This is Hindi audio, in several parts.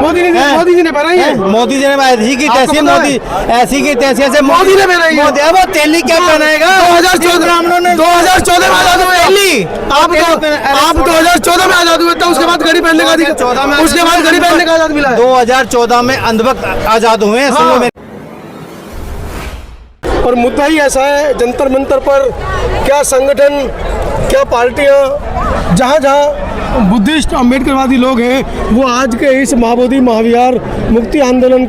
मोदी जी ने बनाई है। मोदी जी ने ऐसी की तैसी, मोदी ऐसी की तैसी ऐसे मोदी ने बनाई है। अब वो तेली क्या बनाएगा? 2014 में आजाद हुए आप 2014 में आजाद हुए तो उसके बाद घड़ी पहनने का उसके बाद घड़ी पहनने का आजाद मिला है। 2014 में अंधभक्त आजाद हुए हैं। सुनो मेरे और मुद्दा ही ऐसा है, जंतर मंतर पर क्या संगठन, क्या पार्टियां, जहाँ जहाँ बुद्धिस्ट अम्बेडकरवादी लोग हैं वो आज के इस महाबोधि महाविहार मुक्ति आंदोलन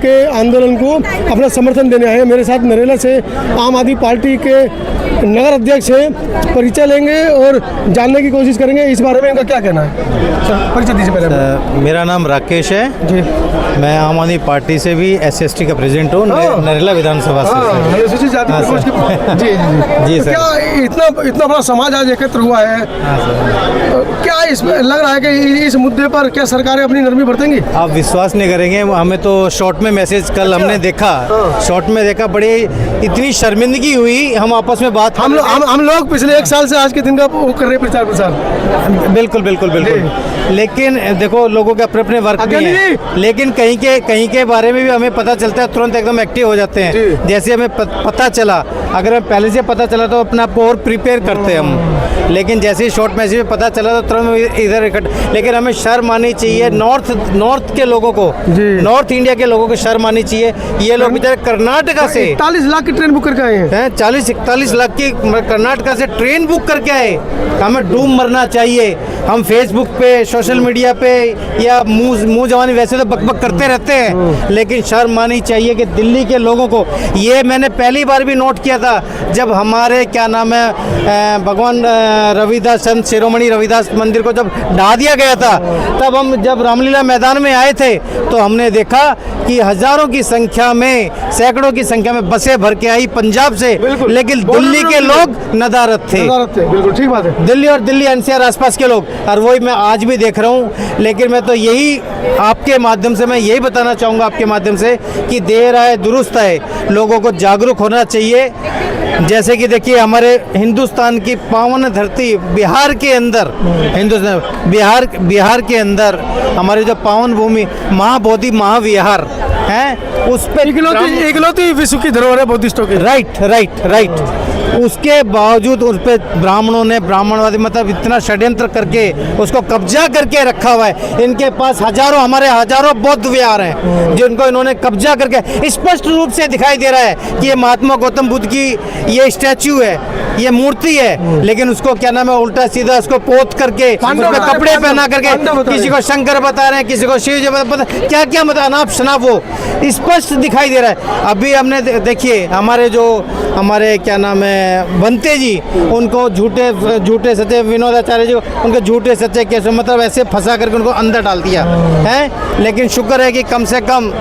को अपना समर्थन देने आए हैं। मेरे साथ नरेला से आम आदमी पार्टी के नगर अध्यक्ष हैं, परिचय लेंगे और जानने की कोशिश करेंगे इस बारे में इनका क्या कहना है। परिचय दीजिए पहले। मेरा नाम राकेश है जी, मैं आम आदमी पार्टी से भी SC का प्रेसिडेंट हूँ, नरेला विधानसभा से। जी जी सर। क्या इतना बड़ा समाज आज एकत्र हुआ है, क्या इसमें लग रहा है कि इस मुद्दे पर क्या सरकारें अपनी नरमी बरतेंगी? आप विश्वास नहीं करेंगे, हमें तो शॉर्ट में मैसेज कल हमने देखा, शॉर्ट में देखा, बड़े इतनी शर्मिंदगी हुई, हम आपस में बात हम लोग पिछले 1 साल से आज के दिन का वो कर रहे प्रचार प्रसार। बिल्कुल बिल्कुल बिल्कुल। लेकिन देखो लोगों के अपने अपने वर्क भी हैं, लेकिन कहीं के बारे में भी हमें पता चलता है, तुरंत एकदम एक्टिव हो जाते हैं। जैसे हमें पता चला, अगर हमें पहले से पता चला तो अपने आप को और प्रिपेयर करते हैं हम, लेकिन जैसे ही शॉर्ट मैसेज में पता चला तो तुरंत इधर इकट्ठा। लेकिन हमें शर्म आनी चाहिए, नॉर्थ के लोगों को, नॉर्थ इंडिया के लोगों को शर्म आनी चाहिए। ये लोग बेचारे कर्नाटका से 41 लाख की ट्रेन बुक करके आए हैं। 40-41 लाख की कर्नाटका से ट्रेन बुक करके आए। हमें डूब मरना चाहिए। हम फेसबुक पे, सोशल मीडिया पे या मुंह जवानी वैसे तो बकबक करते रहते हैं, लेकिन शर्म आनी चाहिए कि दिल्ली के लोगों को। ये मैंने पहली बार भी नोट किया था जब हमारे क्या नाम है भगवान रविदास, संत शिरोमणि रविदास मंदिर को जब ढा दिया गया था, तब हम जब रामलीला मैदान में आए थे तो हमने देखा कि हजारों की संख्या में, सैकड़ों की संख्या में बसें भर के आई पंजाब से, लेकिन दिल्ली के लोग नदारत थे। बिल्कुल ठीक बात है। दिल्ली और दिल्ली NCR आसपास के लोग, और वही मैं आज भी देख रहा हूँ। लेकिन मैं तो यही आपके माध्यम से मैं यही बताना चाहूँगा, आपके माध्यम से, कि देर आए दुरुस्त आए, लोगों को जागरूक होना चाहिए। जैसे कि देखिए हमारे हिंदुस्तान की पावन धरती बिहार के अंदर, बिहार के अंदर हमारी जो पावन भूमि महाबोधि महाविहार है, उस पर इकलौती विश्व की धरोहर है बुद्धिस्टों की। राइट। उसके बावजूद उस पर ब्राह्मणों ने, ब्राह्मणवादी मतलब इतना षड्यंत्र करके उसको कब्जा करके रखा हुआ है। इनके पास हमारे हजारों बौद्ध विहार हैं जिनको इन्होंने कब्जा करके, स्पष्ट रूप से दिखाई दे रहा है कि ये महात्मा गौतम बुद्ध की ये स्टैच्यू है, ये मूर्ति है, लेकिन उसको क्या नाम है उल्टा सीधा उसको पोत करके, उसमें कपड़े पहना करके, किसी को शंकर बता रहे हैं, किसी को शिव जी बता, क्या मतलब अनाप शनाप वो स्पष्ट दिखाई दे रहा है। अभी हमने देखिए हमारे क्या नाम है बनते जी, उनको झूठे सच्चे विनोदाचार्य जी, उनके झूठे सच्चे केस मतलब ऐसे फंसा करके उनको अंदर डाल दिया है। लेकिन शुक्र है कि कम से कम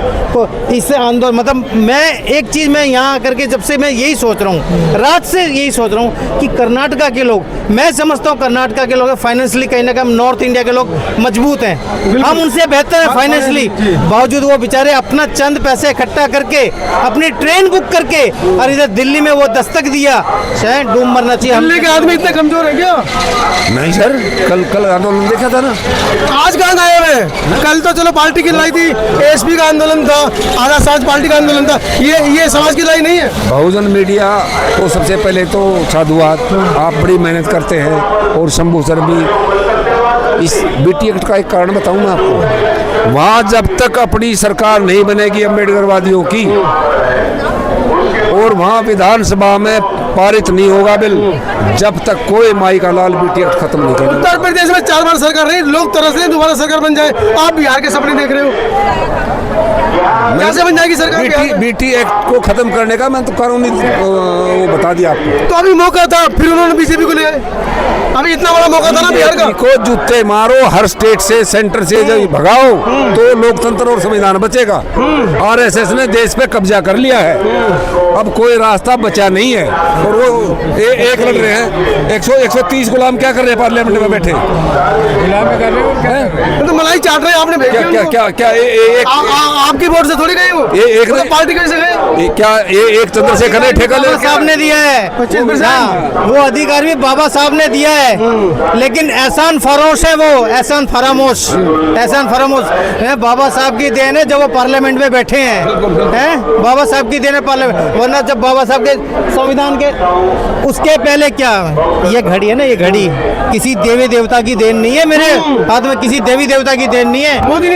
इससे आंदोलन, मतलब मैं एक चीज़ मैं यहाँ आकर के जब से मैं यही सोच रहा हूँ, रात से यही सोच रहा हूँ कि कर्नाटका के लोग, मैं समझता हूँ कर्नाटका के लोग फाइनेंशियली कहीं ना कहीं नॉर्थ इंडिया के लोग मजबूत हैं, हम उनसे बेहतर है फाइनेंशियली, बावजूद वो बेचारे अपना चंद पैसे इकट्ठा करके अपनी ट्रेन बुक करके और इधर दिल्ली में वो दस्तक दिया। शायद डूब मरना चाहिए। दिल्ली के आदमी इतने कमजोर है क्या? नहीं सर, कल आंदोलन देखा था ना। आज कहाँ गए हुए? कल तो चलो पार्टी की लड़ाई थी, ASP का आंदोलन था, आधा समाज पार्टी का आंदोलन था, ये समाज की लड़ाई नहीं है। बहुजन मीडिया को सबसे पहले तो साधुवाद, आप बड़ी मेहनत करते हैं, और शंभू सर भी। इस BT एक्ट का एक कारण बताऊं मैं आपको, वहाँ जब तक अपनी सरकार नहीं बनेगी अम्बेडकरवादियों की, और वहाँ विधानसभा में पारित नहीं होगा बिल, जब तक कोई माई का लाल BT एक्ट खत्म नहीं करेगा। उत्तर प्रदेश में 4 बार सरकार रही, लोग तरस रहे दोबारा सरकार बन जाए, आप बिहार के सपने देख रहे हो, कैसे बन जाएगी सरकार? BT एक्ट को खत्म करने का मैं तो कानूनी वो बता दिया आपको। तो अभी मौका था, फिर उन्होंने BJP को ले आए, अभी इतना बड़ा मौका था ना बिहार का। को जूते मारो, हर स्टेट से, सेंटर से जब भगाओ तो लोकतंत्र और संविधान बचेगा। RSS ने देश पे कब्जा कर लिया है, अब कोई रास्ता बचा नहीं है। और वो एक लड़ रहे हैं, 130 गुलाम क्या कर रहे हैं पार्लियामेंट में बैठे, तो मलाई चाट रहे हैं आपने। क्या आपकी वोट से से थोड़ी गए वो, ये एक वो तो पार्टी कैसे गए? ये क्या ये एक चंद्रशेखर ने ठेका ले बाबा साहब ने दिया है 25%। हाँ, वो अधिकार भी बाबा साहब ने दिया है, लेकिन एहसान फरोश है, वो एहसान फरामोश, एहसान फरामोश है। बाबा साहब की देन है जब वो पार्लियामेंट में बैठे हैं, बाबा साहब की देन है पार्लियामेंट, वरना जब बाबा साहब के संविधान के उसके पहले क्या, ये घड़ी है ना, ये घड़ी किसी देवी देवता की देन नहीं है, मेरे हाथ में किसी देवी देवता की देन नहीं है। मोदी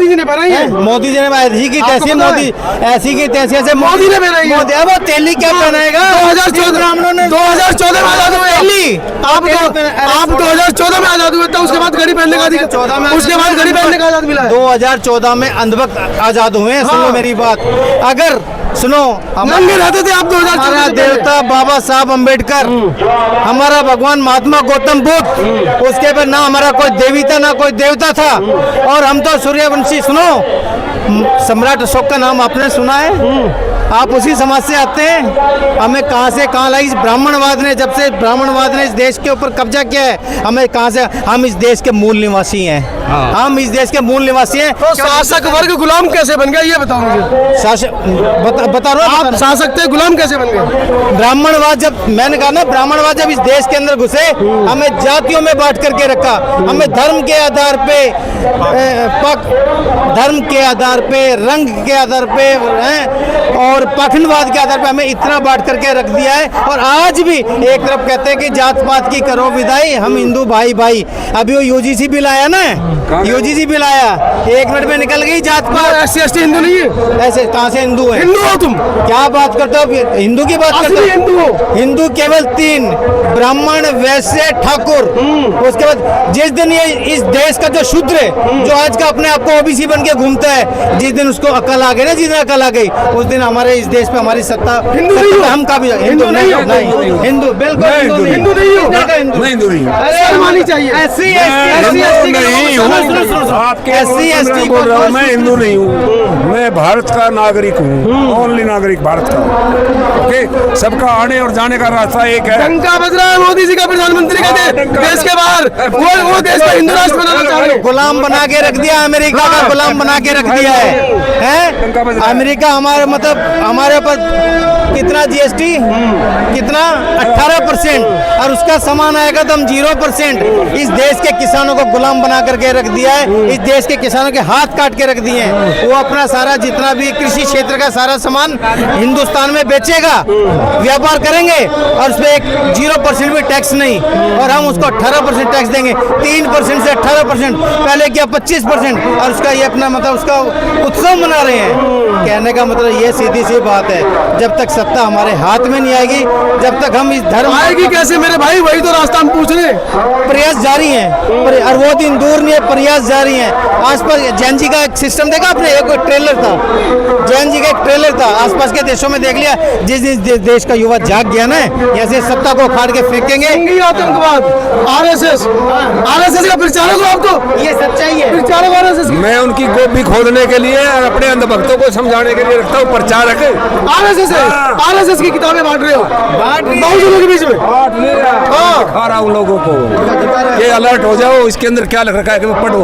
जी ने बनाई है। मोदी जी ने ऐसी की तैसी, मोदी ऐसी की तैसी ऐसे मोदी ने बनाई है। मोदी, अब वो तेली क्या पहनाएगा? 2014 ब्राह्मणों ने 2014 में आजाद हुए तेली, आप 2014 में आजाद हुए थे, उसके बाद घड़ी पहनने का अधिकार, 2014 में उसके बाद घड़ी पहनने का आजाद मिला है। 2014 में अंधभक्त आजाद हुए हैं। सुनो हाँ। मेरी बात, अगर सुनो, नंगे रहते थे आप 2014 हमारा से पहले। देवता बाबा साहब अम्बेडकर, हमारा भगवान महात्मा गौतम बुद्ध, उसके बाद ना हमारा कोई देवी था ना कोई देवता था, और हम तो सूर्यवंशी। सुनो, सम्राट अशोक का नाम आपने सुना है? आप उसी समाज से आते हैं। हमें कहाँ से कहाँ लाई इस ब्राह्मणवाद ने, जब से ब्राह्मणवाद ने इस देश के ऊपर कब्जा किया है, हमें कहाँ से, हम इस देश के मूल निवासी हैं, हम इस देश के मूल निवासी हैं। तो शासक वर्ग गुलाम कैसे बन गया, ये बताओ मुझे। शासक बता रहा हूँ, आप शासक थे, गुलाम कैसे बन गए? ब्राह्मणवाद जब, मैंने कहा ना, ब्राह्मणवाद जब इस देश के अंदर घुसे, हमें जातियों में बांट करके रखा, हमें धर्म के आधार पे, धर्म के आधार पे, रंग के आधार पे और पाखंडवाद के आधार पे हमें इतना बांट करके रख दिया है। और आज भी एक तरफ कहते हैं कि जात पात की करो विदाई, हम हिंदू भाई भाई। अभी वो यूजीसी बिल आया ना, यूजीसी बिल आया, 1 मिनट में निकल गई जात पात। SC/ST हिंदू नहीं है? ऐसे कहाँ से हिंदू है? हिंदू हो तुम? क्या बात करते हो? हिंदू की बात करते असली हो? हिंदू हो? हिंदू केवल 3, ब्राह्मण, वैश्य, ठाकुर। उसके बाद जिस दिन ये इस देश का जो शूद्र है, जो आज का अपने आप को ओबीसी बन के घूमता है, जिस दिन उसको अकल आ गई ना, जिस दिन अकल आ गई, उस दिन हमारे इस देश पे हमारी सत्ता, हिंदू नहीं हो? हम का भी हिंदू नहीं, हिंदू बिल्कुल हिंदू नहीं हो? मैं हिंदू नहीं हूँ। शर्म आनी चाहिए। SC हिंदू नहीं हूँ। आपके SC/ST बोल रहा हूँ, मैं हिंदू नहीं हूँ, मैं भारत का नागरिक हूँ, ओनली नागरिक भारत का। ओके, सबका आने और जाने का रास्ता एक है। डंका बज रहा है मोदी जी का, प्रधानमंत्री का देश के बाहर, वो देश को हिंदू राष्ट्र बनाना चाह रहे हो। गुलाम बना के रख दिया, अमेरिका का गुलाम बना के रख दिया है। अमेरिका हमारे मतलब हमारे ऊपर कितना GST, कितना 18%, और उसका सामान आएगा तो हम 0%। इस देश के किसानों को गुलाम बना करके रख दिया है, इस देश के किसानों के हाथ काट के रख दिए हैं। वो अपना सारा जितना भी कृषि क्षेत्र का सारा सामान हिंदुस्तान में बेचेगा, व्यापार करेंगे, और उस पर एक 0% भी टैक्स नहीं, और हम उसको 18% टैक्स देंगे। 3% से 18%, पहले क्या 25%, और उसका ये अपना मतलब उसका उत्सव मना रहे हैं। कहने का मतलब ये सीधी सी बात है, जब तक सत्ता हमारे हाथ में नहीं आएगी, जब तक हम इस धर्म आएगी कैसे मेरे भाई, वही तो रास्ता हम पूछ रहे हैं। प्रयास जारी हैं, और वो दिन दूर नहीं है, प्रयास जारी हैं। आसपास जैन जी का एक सिस्टम देखा आपने, एक ट्रेलर था, जैन जी का एक ट्रेलर था, आसपास के देशों में देख लिया। जिस देश का युवा जाग गया ना, ऐसे सत्ता को उखाड़ के फेंकेंगे। संघी आतंकवाद, RSS का प्रचारक हो आप तो, ये सच्चाई है। प्रचारक RSS के। मैं उनकी गोभी खोदने के लिए और अपने अंधभक्तों को समझाने के लिए रखता हूँ प्रचारक। RSS है, RSS की किताबें बांट रहे हो बहुजनों के बीच में। दिखा रहा हूँ लोगों को, ये अलर्ट हो जाओ, इसके अंदर क्या लिख रखा है कि मैं पढ़ो,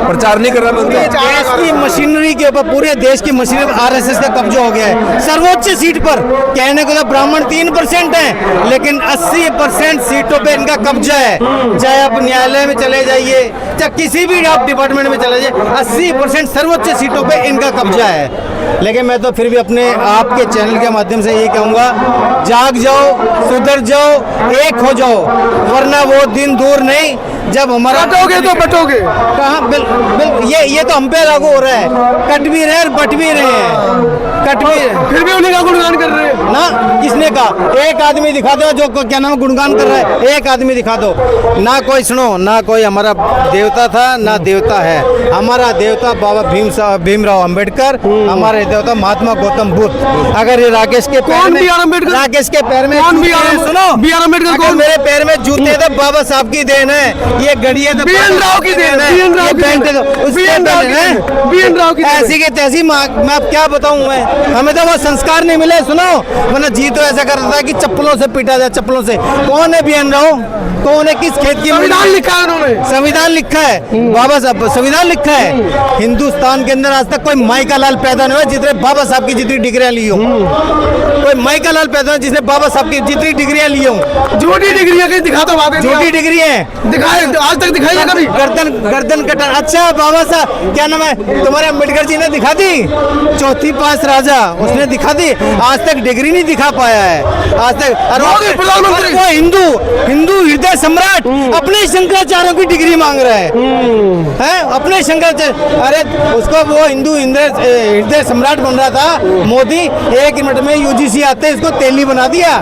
प्रचार नहीं कर रहा मैं उनका। देश की मशीनरी के ऊपर, पूरे देश की मशीनरी पर RSS का कब्जा हो गया है। सर्वोच्च सीट पर कहने को तो ब्राह्मण 3% है, लेकिन 80% सीटों पे इनका कब्जा है। चाहे आप न्यायालय में चले जाइए, चाहे किसी भी आप डिपार्टमेंट में चले जाइए, 80% सर्वोच्च सीटों पे इनका कब्जा है। लेकिन मैं तो फिर भी अपने आपके चैनल के माध्यम से ये कहूँगा, जाग जाओ, सुधर जाओ, एक हो जाओ, वरना वो दिन दूर नहीं जब हमारा बटोगे तो बटोगे। कहाँ ये तो हम पे लागू हो रहा है। कट भी रहे हैं और बट भी रहे हैं, कट भी फिर भी उन्हीं का गुणगान कर रहे हैं ना। किसने कहा? एक आदमी दिखा दो जो क्या नाम गुणगान कर रहा है, एक आदमी दिखा दो ना। कोई सुनो ना, कोई हमारा देवता था ना देवता है। हमारा देवता बाबा भीमराव अंबेडकर, हमारे देवता महात्मा गौतम बुद्ध। अगर ये राकेश के पैर में, राकेश के पैर में कौन सुनो, बी आर अम्बेडकर अगर कौन? मेरे पैर में जूते तो बाबा साहब की देन है। ये गड़िया तो BN राव की देन है, BN राव की देन है, BN राव की देन है। ऐसी के तैसी मैं अब क्या बताऊं मैं, हमें तो वो संस्कार नहीं मिले। सुनो, वरना जी तो ऐसा करता था कि चप्पलों से पीटा जाए, चप्पलों से। कौन है BN राव? कौन है? किस खेत की? संविधान लिखा है उन्होंने, संविधान लिखा है बाबा साहब, संविधान लिखा है। हिंदुस्तान के अंदर आज तक कोई माई का लाल पैदा नहीं हुआ जितने बाबा साहब की जितनी डिग्रियां ली हो। कोई माई का लाल पैदा जिसने बाबा साहब की जितनी डिग्रियां ली हो। झूठी डिग्रियां कहीं दिखाता बात झूठी डिग्री है, दिखाए आज तक दिखाई है कभी? गर्दन कटा। अच्छा बाबा साहब क्या नाम है तुम्हारे? अम्बेडकर जी ने दिखा दी, चौथी पास राजा उसने दिखा दी। आज तक डिग्री नहीं दिखा पाया है आज तक। और वो हिंदू हृदय सम्राट अपने शंकराचार्यों की डिग्री मांग रहा है अपने शंकराचार्य। अरे उसको वो हिंदू हृदय सम्राट बन रहा था मोदी, 1 मिनट में UGC आते इसको तेली बना दिया।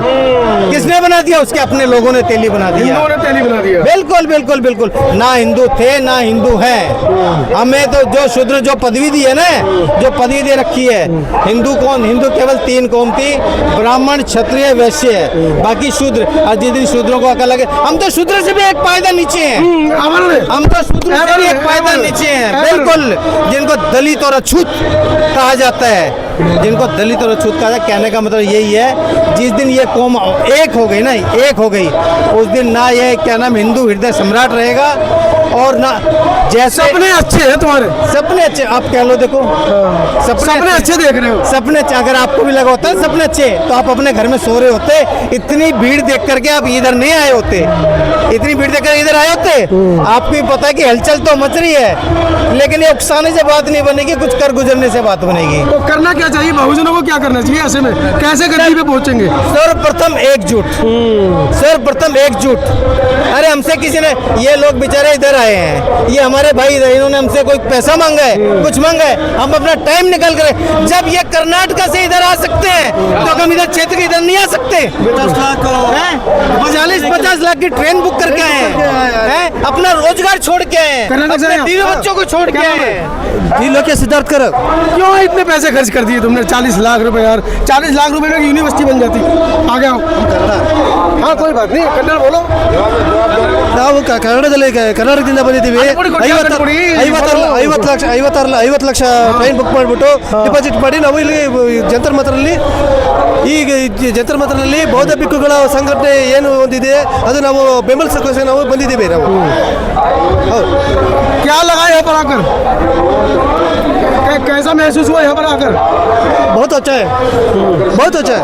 किसने बना दिया? उसके अपने लोगों ने तेली बना दिया। तेली बना दिया। बिल्कुल बिल्कुल बिल्कुल। ना हिंदू थे ना हिंदू हैं। हमें तो जो शूद्र जो पदवी दी है ना, जो पदवी दे रखी है, हिंदू कौन? हिंदू केवल 3 कौम थी, ब्राह्मण क्षत्रिय वैश्य है, बाकी शूद्र। आज जिस दिन शूद्रों को अकल लगे, हम तो शूद्र से भी एक पायदा नीचे हैं। हम तो शूद्र से भी एक पायदा नीचे हैं। बिल्कुल, जिनको दलित और अछूत कहा जाता है, जिनको दलित और अछूत कहा जाता है, कहने का मतलब यही है जिस दिन ये कौम एक हो गई ना, एक हो गई, उस दिन ना ये क्या नाम हिंदू हृदय सम्राट रहेगा और ना जैसे सपने अच्छे हैं तुम्हारे, सपने अच्छे आप कह लो। देखो सपने अच्छे देख रहे हो। सपने अच्छे, अगर आपको भी लगा होता है सपने अच्छे तो आप अपने घर में सो रहे होते। इतनी भीड़ देख करके आप इधर नहीं आए होते, इतनी भीड़ देख कर इधर आए होते। आपको भी पता है कि हलचल तो मच रही है, लेकिन ये उकसाने से बात नहीं बनेगी, कुछ कर गुजरने से बात बनेगी। तो करना क्या चाहिए? बहुजनों को क्या करना चाहिए? ऐसे में कैसे गरीबी पे पहुंचेंगे? सर्वप्रथम एकजुट, सर्वप्रथम एकजुट। अरे हमसे किसी ने, ये लोग बेचारे इधर आए हैं, ये हमारे भाई इन्होंने हमसे कोई पैसा मांगा है, कुछ मांगा है, हम अपना टाइम निकल कर, जब ये कर्नाटक से इधर आ सकते हैं तो हम इधर क्षेत्र के इधर नहीं आ सकते। 40-50 लाख की ट्रेन बुक करके आए हैं, अपना रोजगार छोड़ के आए हैं, अपने बीवी बच्चों को छोड़ के आए हैं। जी लोग सिद्धार्थ कर क्यों इतने पैसे खर्च कर दिए तुमने? 40 लाख रुपए यार, 40 लाख रुपए में यूनिवर्सिटी बन जाती। आगे आओ। हाँ कोई बात नहीं, कन्नड़ बोलो। ನಾವು ಕರ್ನಾಟಕದಿಂದ ಬಂದಿದ್ದೀವಿ. 50 ಲಕ್ಷ ಟ್ರೈನ್ ಬುಕ್ ಮಾಡಿಬಿಟ್ಟು ಡಿಪಾಸಿಟ್ ಮಾಡಿ ನಾವು ಇಲ್ಲಿ ಜಂತರ್ ಮಂತರಲ್ಲಿ, ಈಗ ಜಂತರ್ ಮಂತರಲ್ಲಿ ಬೌದ್ಧ ಭಿಕ್ಕುಗಳ ಸಂಘಟನೆ ಏನು ಒಂದಿದೆ ಅದು ನಾವು ಬೆಂಬಲಿಸೋಕೆ ನಾವು ಬಂದಿದ್ದೀವಿ. ನಾವು क्या लगा यहाँ पर आकर? कैसा महसूस हुआ यहाँ पर आकर? बहुत अच्छा है, बहुत अच्छा है.